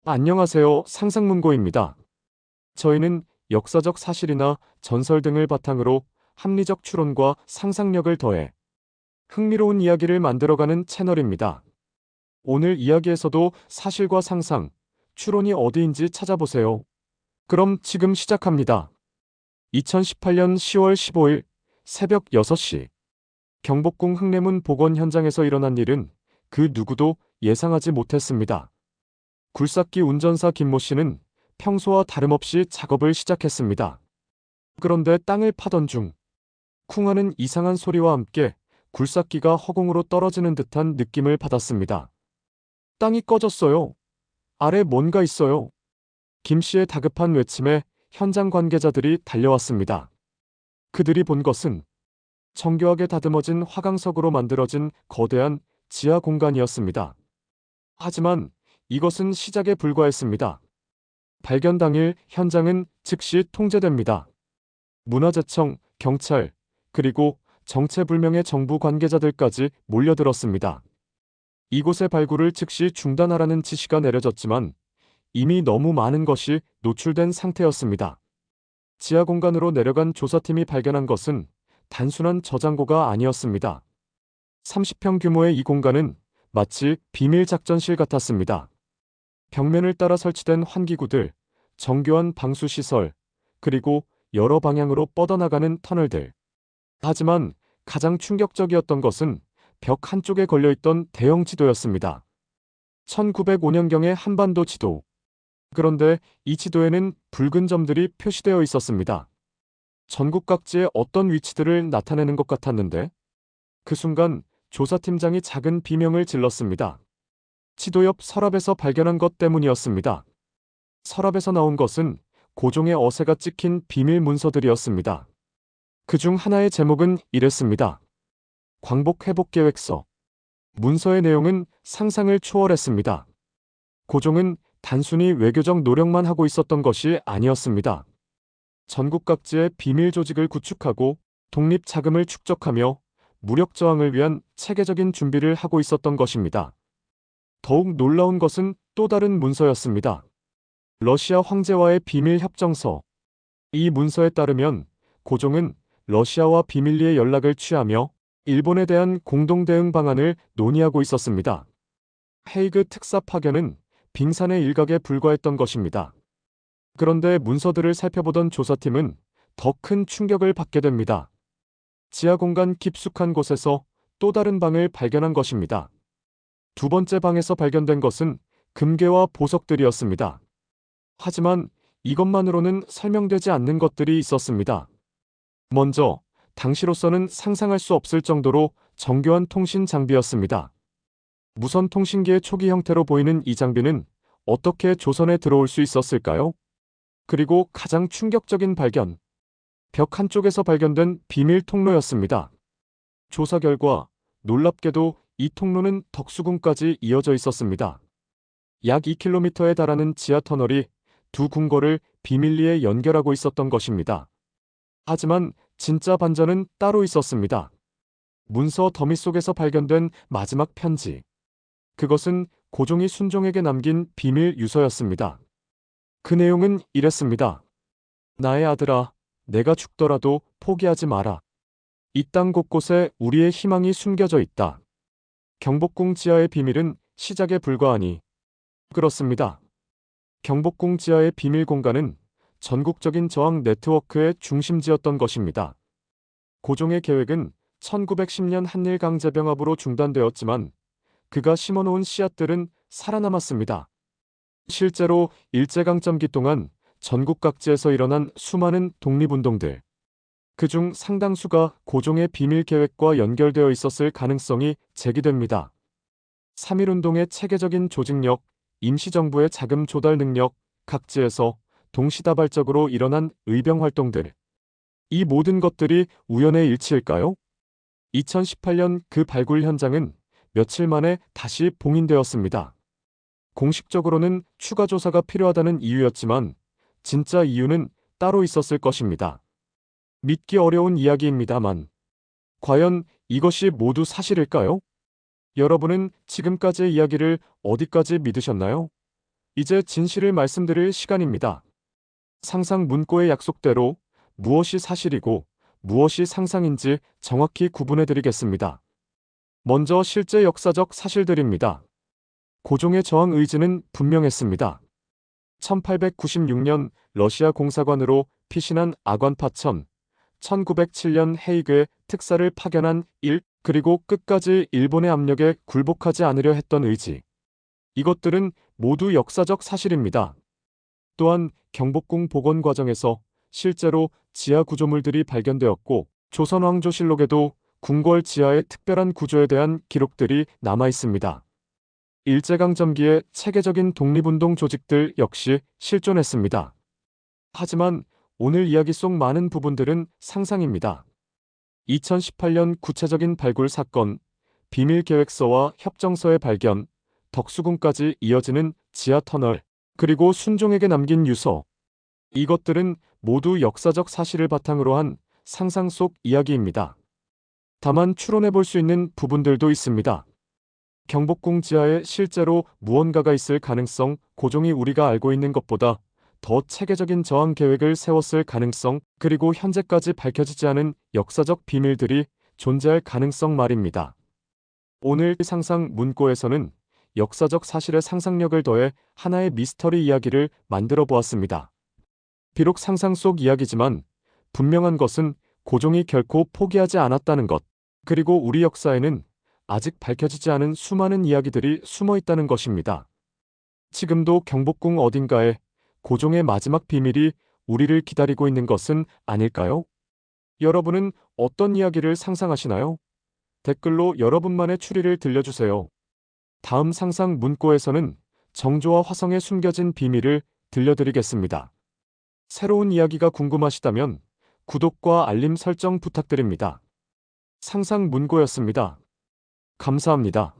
안녕하세요. 상상문고입니다. 저희는 역사적 사실이나 전설 등을 바탕으로 합리적 추론과 상상력을 더해 흥미로운 이야기를 만들어가는 채널입니다. 오늘 이야기에서도 사실과 상상, 추론이 어디인지 찾아보세요. 그럼 지금 시작합니다. 2018년 10월 15일 새벽 6시 경복궁 흥례문 복원 현장에서 일어난 일은 그 누구도 예상하지 못했습니다. 굴삭기 운전사 김모 씨는 평소와 다름없이 작업을 시작했습니다. 그런데 땅을 파던 중 쿵하는 이상한 소리와 함께 굴삭기가 허공으로 떨어지는 듯한 느낌을 받았습니다. 땅이 꺼졌어요. 아래 뭔가 있어요. 김 씨의 다급한 외침에 현장 관계자들이 달려왔습니다. 그들이 본 것은 정교하게 다듬어진 화강석으로 만들어진 거대한 지하 공간이었습니다. 하지만 이것은 시작에 불과했습니다. 발견 당일 현장은 즉시 통제됩니다. 문화재청, 경찰, 그리고 정체불명의 정부 관계자들까지 몰려들었습니다. 이곳의 발굴을 즉시 중단하라는 지시가 내려졌지만 이미 너무 많은 것이 노출된 상태였습니다. 지하 공간으로 내려간 조사팀이 발견한 것은 단순한 저장고가 아니었습니다. 30평 규모의 이 공간은 마치 비밀 작전실 같았습니다. 벽면을 따라 설치된 환기구들, 정교한 방수시설, 그리고 여러 방향으로 뻗어나가는 터널들. 하지만 가장 충격적이었던 것은 벽 한쪽에 걸려있던 대형 지도였습니다. 1905년경의 한반도 지도. 그런데 이 지도에는 붉은 점들이 표시되어 있었습니다. 전국 각지의 어떤 위치들을 나타내는 것 같았는데, 그 순간 조사팀장이 작은 비명을 질렀습니다. 지도 옆 서랍에서 발견한 것 때문이었습니다. 서랍에서 나온 것은 고종의 어세가 찍힌 비밀 문서들이었습니다. 그중 하나의 제목은 이랬습니다. 광복 회복 계획서. 문서의 내용은 상상을 초월했습니다. 고종은 단순히 외교적 노력만 하고 있었던 것이 아니었습니다. 전국 각지의 비밀 조직을 구축하고 독립 자금을 축적하며 무력 저항을 위한 체계적인 준비를 하고 있었던 것입니다. 더욱 놀라운 것은 또 다른 문서였습니다. 러시아 황제와의 비밀 협정서. 이 문서에 따르면 고종은 러시아와 비밀리에 연락을 취하며 일본에 대한 공동 대응 방안을 논의하고 있었습니다. 헤이그 특사 파견은 빙산의 일각에 불과했던 것입니다. 그런데 문서들을 살펴보던 조사팀은 더 큰 충격을 받게 됩니다. 지하 공간 깊숙한 곳에서 또 다른 방을 발견한 것입니다. 두 번째 방에서 발견된 것은 금괴와 보석들이었습니다. 하지만 이것만으로는 설명되지 않는 것들이 있었습니다. 먼저, 당시로서는 상상할 수 없을 정도로 정교한 통신 장비였습니다. 무선 통신기의 초기 형태로 보이는 이 장비는 어떻게 조선에 들어올 수 있었을까요? 그리고 가장 충격적인 발견. 벽 한쪽에서 발견된 비밀 통로였습니다. 조사 결과 놀랍게도 이 통로는 덕수궁까지 이어져 있었습니다. 약 2km에 달하는 지하 터널이 두 궁궐을 비밀리에 연결하고 있었던 것입니다. 하지만 진짜 반전은 따로 있었습니다. 문서 더미 속에서 발견된 마지막 편지. 그것은 고종이 순종에게 남긴 비밀 유서였습니다. 그 내용은 이랬습니다. 나의 아들아, 내가 죽더라도 포기하지 마라. 이 땅 곳곳에 우리의 희망이 숨겨져 있다. 경복궁 지하의 비밀은 시작에 불과하니. 그렇습니다. 경복궁 지하의 비밀 공간은 전국적인 저항 네트워크의 중심지였던 것입니다. 고종의 계획은 1910년 한일 강제병합으로 중단되었지만 그가 심어놓은 씨앗들은 살아남았습니다. 실제로 일제강점기 동안 전국 각지에서 일어난 수많은 독립운동들, 그중 상당수가 고종의 비밀 계획과 연결되어 있었을 가능성이 제기됩니다. 3.1운동의 체계적인 조직력, 임시정부의 자금 조달 능력, 각지에서 동시다발적으로 일어난 의병 활동들. 이 모든 것들이 우연의 일치일까요? 2018년 그 발굴 현장은 며칠 만에 다시 봉인되었습니다. 공식적으로는 추가 조사가 필요하다는 이유였지만 진짜 이유는 따로 있었을 것입니다. 믿기 어려운 이야기입니다만 과연 이것이 모두 사실일까요? 여러분은 지금까지의 이야기를 어디까지 믿으셨나요? 이제 진실을 말씀드릴 시간입니다. 상상 문고의 약속대로 무엇이 사실이고 무엇이 상상인지 정확히 구분해 드리겠습니다. 먼저 실제 역사적 사실들입니다. 고종의 저항 의지는 분명했습니다. 1896년 러시아 공사관으로 피신한 아관 파천, 1907년 헤이그에 특사를 파견한 그리고 끝까지 일본의 압력에 굴복하지 않으려 했던 의지. 이것들은 모두 역사적 사실입니다. 또한 경복궁 복원 과정에서 실제로 지하 구조물들이 발견되었고 조선왕조실록에도 궁궐 지하의 특별한 구조에 대한 기록들이 남아 있습니다. 일제강점기의 체계적인 독립운동 조직들 역시 실존했습니다. 하지만 오늘 이야기 속 많은 부분들은 상상입니다. 2018년 구체적인 발굴 사건, 비밀 계획서와 협정서의 발견, 덕수궁까지 이어지는 지하 터널, 그리고 순종에게 남긴 유서. 이것들은 모두 역사적 사실을 바탕으로 한 상상 속 이야기입니다. 다만 추론해 볼 수 있는 부분들도 있습니다. 경복궁 지하에 실제로 무언가가 있을 가능성, 고종이 우리가 알고 있는 것보다 더 체계적인 저항 계획을 세웠을 가능성, 그리고 현재까지 밝혀지지 않은 역사적 비밀들이 존재할 가능성 말입니다. 오늘 상상 문고에서는 역사적 사실의 상상력을 더해 하나의 미스터리 이야기를 만들어 보았습니다. 비록 상상 속 이야기지만 분명한 것은 고종이 결코 포기하지 않았다는 것, 그리고 우리 역사에는 아직 밝혀지지 않은 수많은 이야기들이 숨어 있다는 것입니다. 지금도 경복궁 어딘가에 고종의 마지막 비밀이 우리를 기다리고 있는 것은 아닐까요? 여러분은 어떤 이야기를 상상하시나요? 댓글로 여러분만의 추리를 들려주세요. 다음 상상 문고에서는 정조와 화성에 숨겨진 비밀을 들려드리겠습니다. 새로운 이야기가 궁금하시다면 구독과 알림 설정 부탁드립니다. 상상 문고였습니다. 감사합니다.